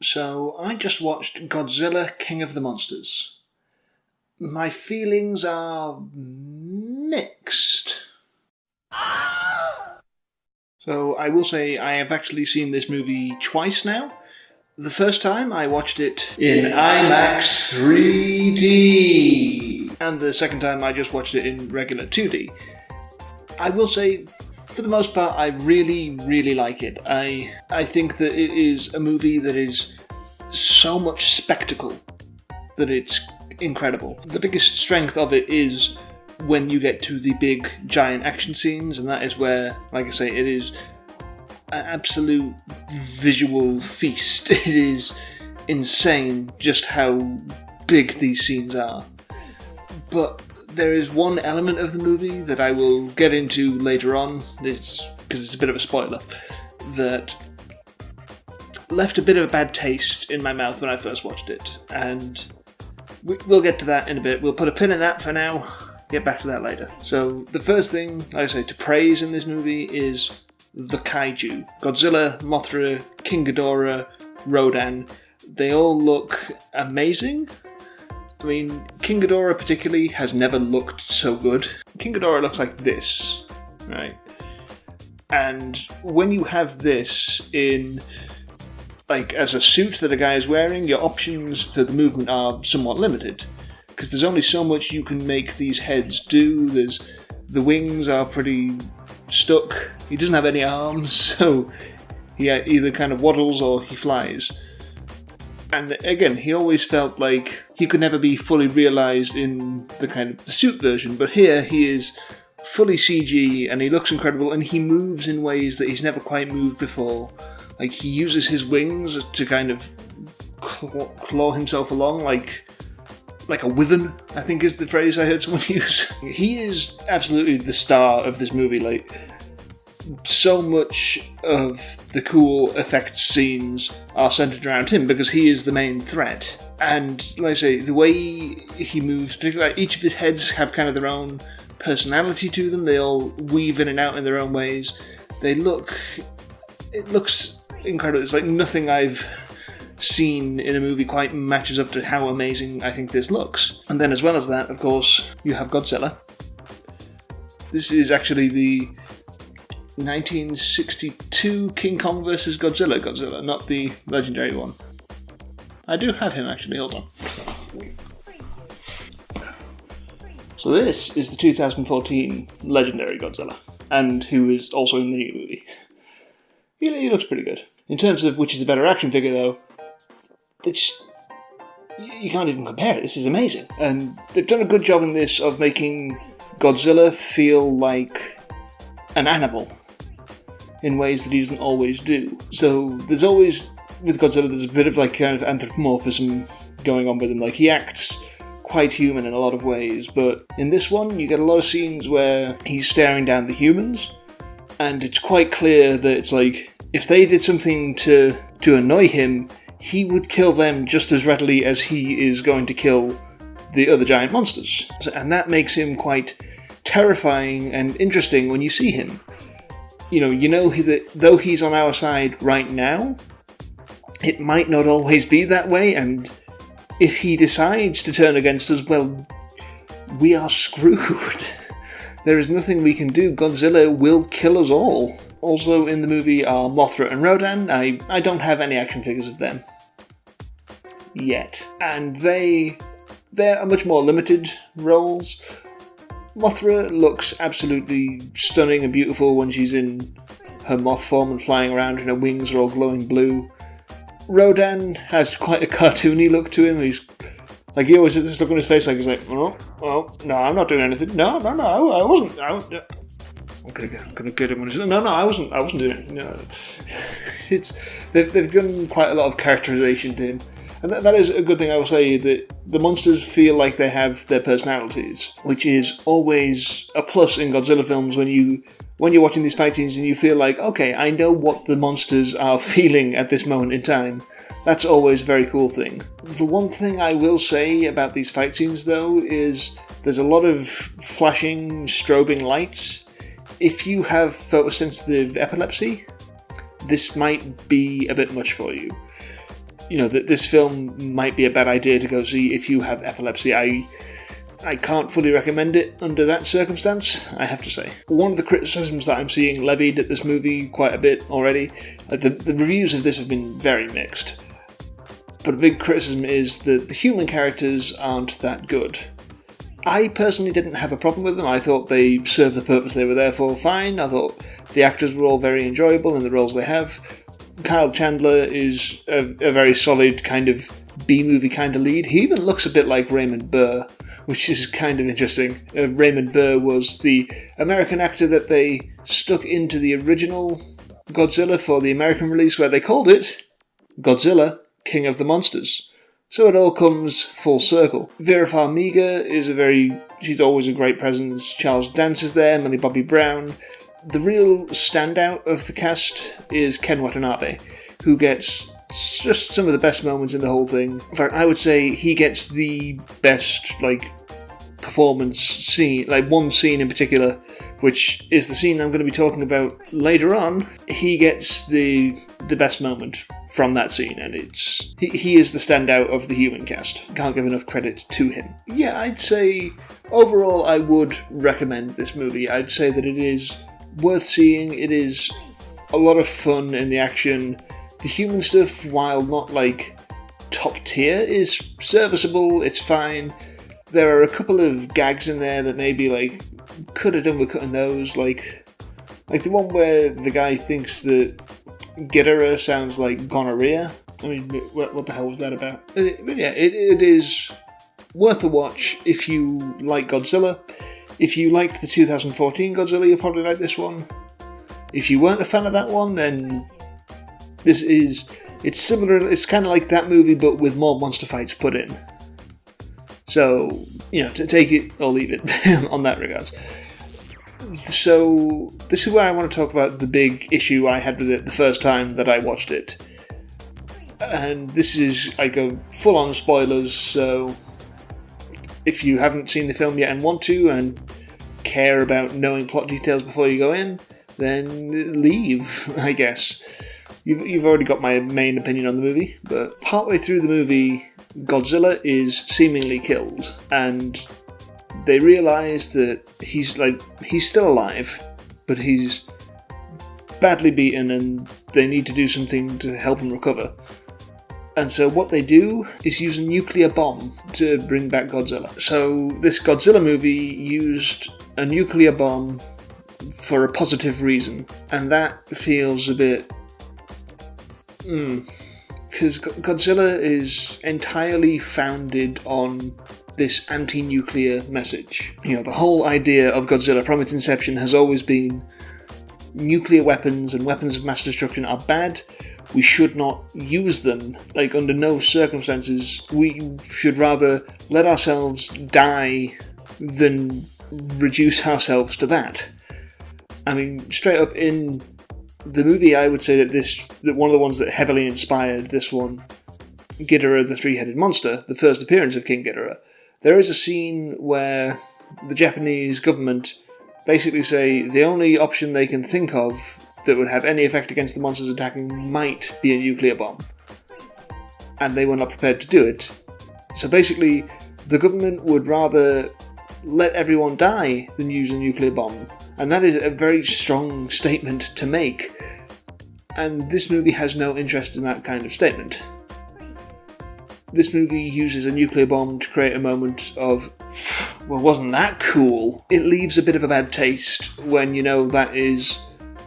So, I just watched Godzilla King of the Monsters. My feelings are mixed. So, I will say I have actually seen this movie twice now. The first time I watched it in IMAX 3D, and the second time I just watched it in regular 2D. I will say, for the most part, I really, really like it. I think that it is a movie that is so much spectacle that it's incredible. The biggest strength of it is when you get to the big, giant action scenes, and that is where, like I say, it is an absolute visual feast. It is insane just how big these scenes are. But there is one element of the movie that I will get into later on, because it's a bit of a spoiler, that left a bit of a bad taste in my mouth when I first watched it, and we'll get to that in a bit. We'll put a pin in that for now, get back to that later. So the first thing, like I say, to praise in this movie is the kaiju. Godzilla, Mothra, King Ghidorah, Rodan, they all look amazing. I mean, King Ghidorah particularly has never looked so good. King Ghidorah looks like this, right? And when you have this in, like, as a suit that a guy is wearing, your options for the movement are somewhat limited. Because there's only so much you can make these heads do. The wings are pretty stuck. He doesn't have any arms, so he either kind of waddles or he flies. And again, he always felt like he could never be fully realised in the suit version, but here he is fully CG and he looks incredible and he moves in ways that he's never quite moved before. Like, he uses his wings to kind of claw himself along like a wyvern, I think is the phrase I heard someone use. He is absolutely the star of this movie. Like, so much of the cool effects scenes are centered around him because he is the main threat. And like I say, the way he moves, particularly each of his heads have kind of their own personality to them. They all weave in and out in their own ways. It looks incredible. It's like nothing I've seen in a movie quite matches up to how amazing I think this looks. And then as well as that, of course, you have Godzilla. This is actually the 1962 King Kong vs. Godzilla, not the legendary one. I do have him actually, hold on. So this is the 2014 legendary Godzilla, and who is also in the new movie. He looks pretty good. In terms of which is a better action figure though, you can't even compare it. This is amazing. And they've done a good job in this of making Godzilla feel like an animal in ways that he doesn't always do. So there's always, with Godzilla, there's a bit of like kind of anthropomorphism going on with him. Like, he acts quite human in a lot of ways, but in this one you get a lot of scenes where he's staring down the humans, and it's quite clear that it's like, if they did something to annoy him, he would kill them just as readily as he is going to kill the other giant monsters. And that makes him quite terrifying and interesting when you see him. You know that though he's on our side right now, it might not always be that way, and if he decides to turn against us, well, we are screwed. There is nothing we can do. Godzilla will kill us all. Also in the movie are Mothra and Rodan. I don't have any action figures of them yet, and they're much more limited roles. Mothra looks absolutely stunning and beautiful when she's in her moth form and flying around and her wings are all glowing blue. Rodan has quite a cartoony look to him. He's like, he always has this look on his face like he's like, oh, no, I'm not doing anything. No, I wasn't. I'm gonna get him when he's no, I wasn't doing it. No, they've done quite a lot of characterization to him. And that is a good thing, I will say, that the monsters feel like they have their personalities, which is always a plus in Godzilla films when you're watching these fight scenes and you feel like, okay, I know what the monsters are feeling at this moment in time. That's always a very cool thing. The one thing I will say about these fight scenes, though, is there's a lot of flashing, strobing lights. If you have photosensitive epilepsy, this might be a bit much for you. that this film might be a bad idea to go see if you have epilepsy. I can't fully recommend it under that circumstance, I have to say. One of the criticisms that I'm seeing levied at this movie quite a bit already, the reviews of this have been very mixed, but a big criticism is that the human characters aren't that good. I personally didn't have a problem with them. I thought they served the purpose they were there for fine. I thought the actors were all very enjoyable in the roles they have. Kyle Chandler is a very solid kind of B-movie kind of lead. He even looks a bit like Raymond Burr, which is kind of interesting. Raymond Burr was the American actor that they stuck into the original Godzilla for the American release, where they called it Godzilla, King of the Monsters. So it all comes full circle. Vera Farmiga she's always a great presence. Charles Dance is there, Millie Bobby Brown. The real standout of the cast is Ken Watanabe, who gets just some of the best moments in the whole thing. In fact, I would say he gets the best, performance scene, one scene in particular, which is the scene I'm going to be talking about later on. He gets the best moment from that scene, and he is the standout of the human cast. Can't give enough credit to him. Yeah, I'd say overall I would recommend this movie. I'd say that it is worth seeing. It is a lot of fun in the action. The human stuff, while not top tier, is serviceable. It's fine. There are a couple of gags in there that maybe could have done with cutting those, like the one where the guy thinks that Ghidorah sounds like gonorrhea. I mean, what the hell was that about? But yeah, it is worth a watch if you like Godzilla. If you liked the 2014 Godzilla, you'll probably like this one. If you weren't a fan of that one, then it's similar. It's kind of like that movie, but with more monster fights put in. So, to take it or leave it on that regards. So, this is where I want to talk about the big issue I had with it the first time that I watched it. And this is, I go full-on spoilers, so if you haven't seen the film yet and want to, and care about knowing plot details before you go in, then leave, I guess. You've already got my main opinion on the movie, but partway through the movie, Godzilla is seemingly killed, and they realise that he's still alive, but he's badly beaten, and they need to do something to help him recover. And so what they do is use a nuclear bomb to bring back Godzilla. So this Godzilla movie used a nuclear bomb for a positive reason, and that feels a bit because Godzilla is entirely founded on this anti-nuclear message. The whole idea of Godzilla from its inception has always been nuclear weapons and weapons of mass destruction are bad. We should not use them. Under no circumstances. We should rather let ourselves die than reduce ourselves to that. I mean, straight up in the movie, I would say that one of the ones that heavily inspired this one, Ghidorah the Three-Headed Monster, the first appearance of King Ghidorah, there is a scene where the Japanese government basically say the only option they can think of that would have any effect against the monsters attacking might be a nuclear bomb. And they were not prepared to do it. So basically, the government would rather let everyone die than use a nuclear bomb. And that is a very strong statement to make. And this movie has no interest in that kind of statement. This movie uses a nuclear bomb to create a moment of, well, wasn't that cool? It leaves a bit of a bad taste when you know that is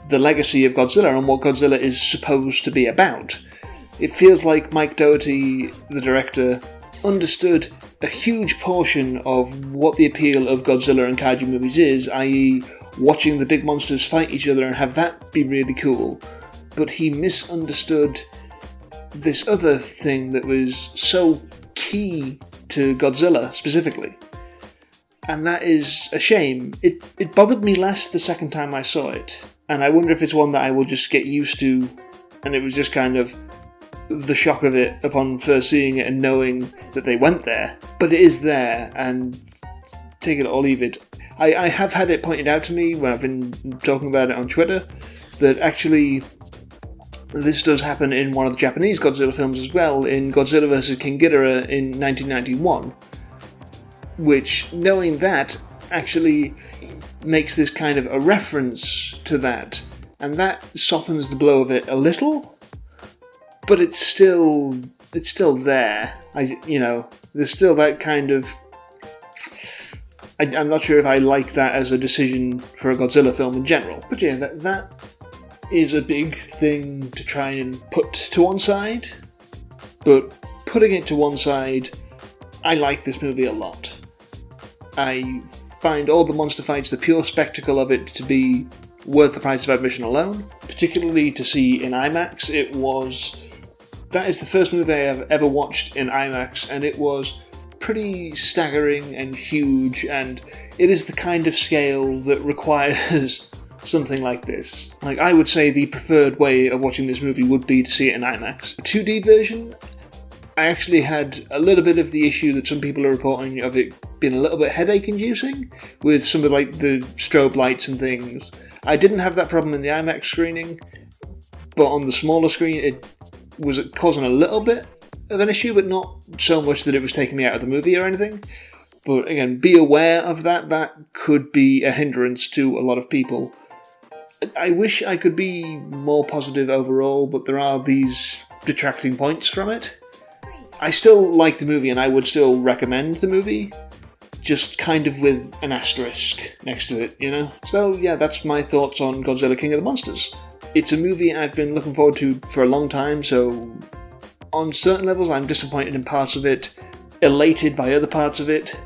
the legacy of Godzilla and what Godzilla is supposed to be about. It feels like Mike Dougherty, the director, understood a huge portion of what the appeal of Godzilla and kaiju movies is, i.e. watching the big monsters fight each other and have that be really cool. But he misunderstood this other thing that was so key to Godzilla specifically. And that is a shame. It bothered me less the second time I saw it. And I wonder if it's one that I will just get used to, and it was just kind of the shock of it upon first seeing it and knowing that they went there. But it is there, and take it or leave it. I have had it pointed out to me when I've been talking about it on Twitter, that actually This does happen in one of the Japanese Godzilla films as well, in Godzilla vs. King Ghidorah in 1991, which, knowing that, actually makes this kind of a reference to that, and that softens the blow of it a little, but it's still there. There's still that kind of... I'm not sure if I like that as a decision for a Godzilla film in general, but yeah, that is a big thing to try and put to one side, but putting it to one side, I like this movie a lot. I find all the monster fights, the pure spectacle of it, to be worth the price of admission alone, particularly to see in IMAX. That is the first movie I have ever watched in IMAX, and it was pretty staggering and huge, and it is the kind of scale that requires something like this. Like, I would say the preferred way of watching this movie would be to see it in IMAX. The 2D version, I actually had a little bit of the issue that some people are reporting of it being a little bit headache-inducing, with some of like the strobe lights and things. I didn't have that problem in the IMAX screening, but on the smaller screen it was causing a little bit of an issue, but not so much that it was taking me out of the movie or anything. But again, be aware of that. That could be a hindrance to a lot of people. I wish I could be more positive overall, but there are these detracting points from it. I still like the movie, and I would still recommend the movie, just kind of with an asterisk next to it, you know? So yeah, that's my thoughts on Godzilla King of the Monsters. It's a movie I've been looking forward to for a long time, so on certain levels I'm disappointed in parts of it, elated by other parts of it.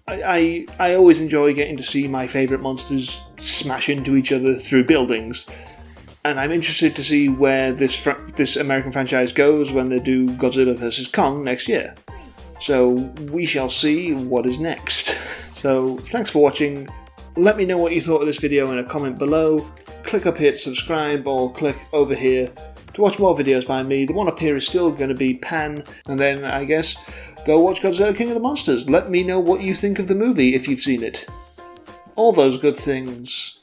I always enjoy getting to see my favourite monsters smash into each other through buildings, and I'm interested to see where this American franchise goes when they do Godzilla vs. Kong next year. So we shall see what is next. So thanks for watching. Let me know what you thought of this video in a comment below. Click up here to subscribe, or click over here to watch more videos by me. The one up here is still going to be Pan, and then I guess go watch Godzilla King of the Monsters. Let me know what you think of the movie if you've seen it. All those good things.